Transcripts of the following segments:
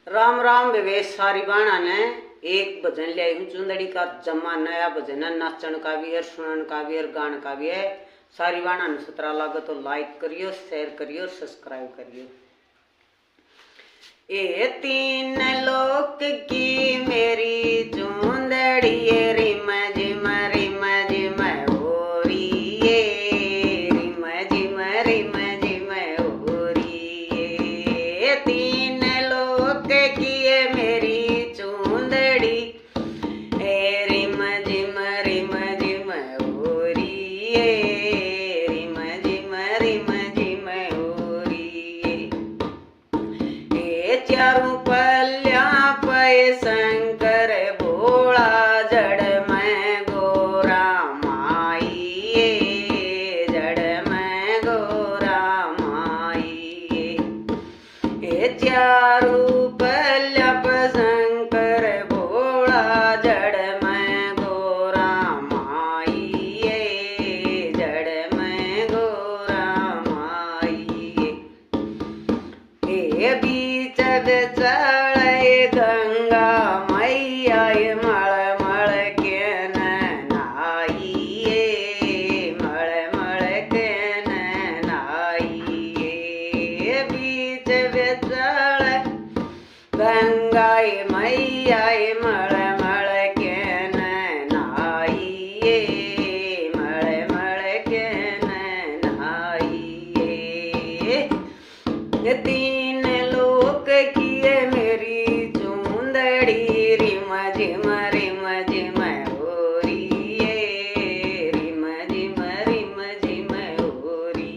राम राम विवेश सारी बाणा ने एक भजन ले आई हूँ। चुंदड़ी का जमा नया भजन है। नाचन का भी है, सुनन का भी है, गान का भी है। सारी बाणा ने सतरा लागे तो लाइक करियो, शेयर करियो, सब्सक्राइब करियो। ए तीन लोक की मेरी चुंदड़ी रिम जिम रिम जिम होरी रिम जिम रिम जिम होरी। तीन लोक की मेरी चुंदड़ी रिम जिम होरी रिम जिम होरी। चारों पल्या पे शंकर भोला जड़ में गोरा माई जड़ में गोरा माई। चारों पल्या पे शंकर भोला जड़ में गोरा माई जड़ में गोरा माई। बीच चढ़े गंगा मैया मल के नहाई मल के नहाई। बीच चढ़े गंगा मैया मल के नहाई मल के नहाई। तीन लोक किए मेरी चुंदड़ी रिम जिम होरी रिम जिम होरी।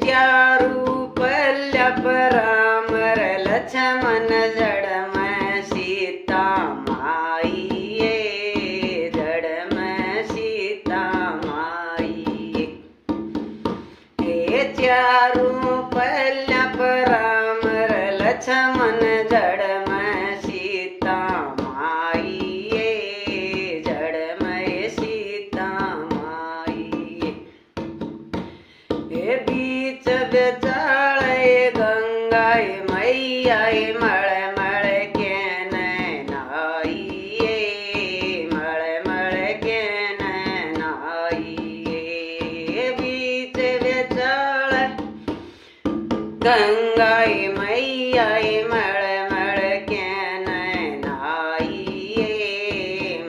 चारू पल्य राम लक्ष्मण जड़ में सीता माई जड़ में सीता माई। चारों पल्य राम लक्ष्मण जड़ में सीता माई जड़ में सीता माई। बीच बेचाले गंगा मैया मल के नहाई मल के नहाई। बीच बेचाले गंगा मैया मल के नहाई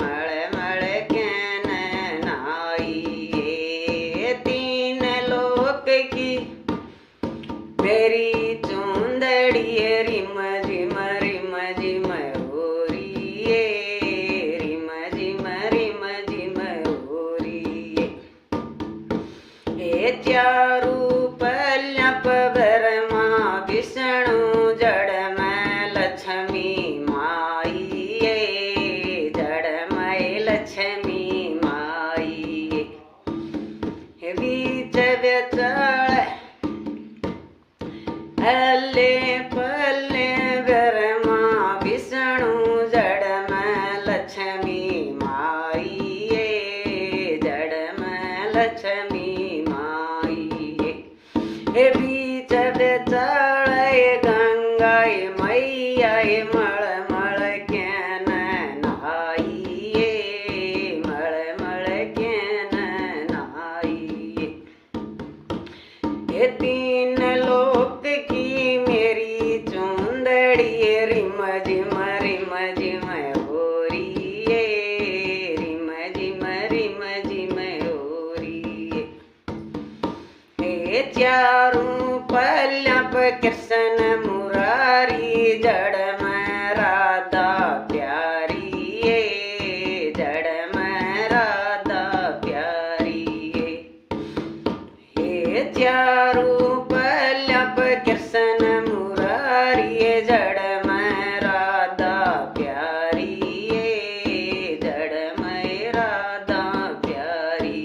मल के नहाई। तीन लोक की मेरी चुंदड़ी रिम जिम होरी रिम जिम होरी। चारू पल्य ब्रह्मा विष्णु जड़ में लक्ष्मी माई जड़ में लक्ष्मी माई। बीच बेचड़ हल्ले पल्ले ब्रह्मा विष्णु जड़ में लक्ष्मी माई जड़ में लक्ष्मी माई। बीच बेचड़े गंगा मैया मल के नहाई मल के नहाई। तीन लोक की मेरी चुंदड़ी रिम जिम होरी रिम जिम होरी। चारों पल्य कृष्ण मुरारी जड़ में राधा प्यारी जड़ में राधा प्यारी। चारों पल्य कृष्ण मुरारी जड़ में राधा प्यारी जड़ में राधा प्यारी।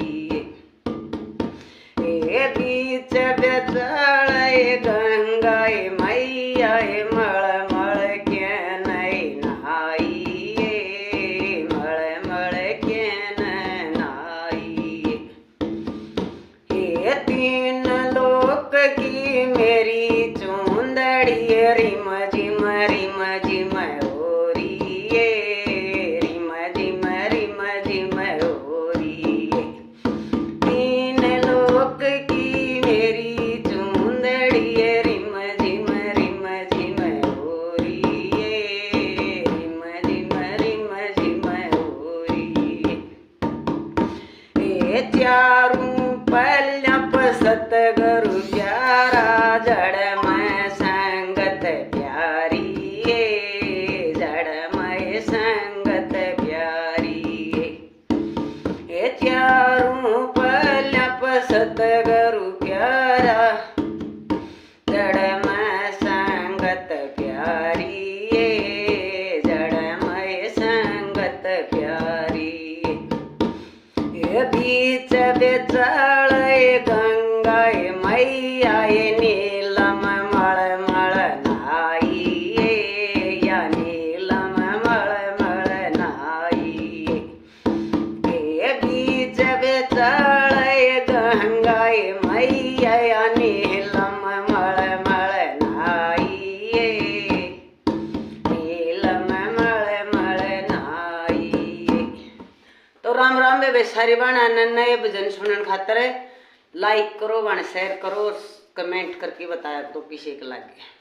बीच बेचड़े गंगा मैया मल के नहाई मल के नहाई। तीन लोक की मेरी चुंदड़ी चुंदड़िए रिम झिम हो रही है, रिम झिम हो रही है। तीन लोक की मेरी चुंदड़िए रिम झिम हो रही है, रिम झिम हो रही है। ए चारू पल्ला सतगुरु प्यारा जड़ में संगत प्यारी है, जड़ में संगत प्यारी है। ए चारू पल्ला सतगुरु प्यारा जड़ में संगत प्यारी है, जड़ में संगत प्यारी है। बीच बेचाल गंगा मैया नीलम मल नाई या नीलम मल नाई। बीच बेचाल गंगा मैया नीलम मल नाई, नीलम मल नाई। तो राम राम बे सारी बाणा नए भजन सुनने खातर लाइक करो, शेयर करो, कमेंट करके बताया तो किसी के लगे।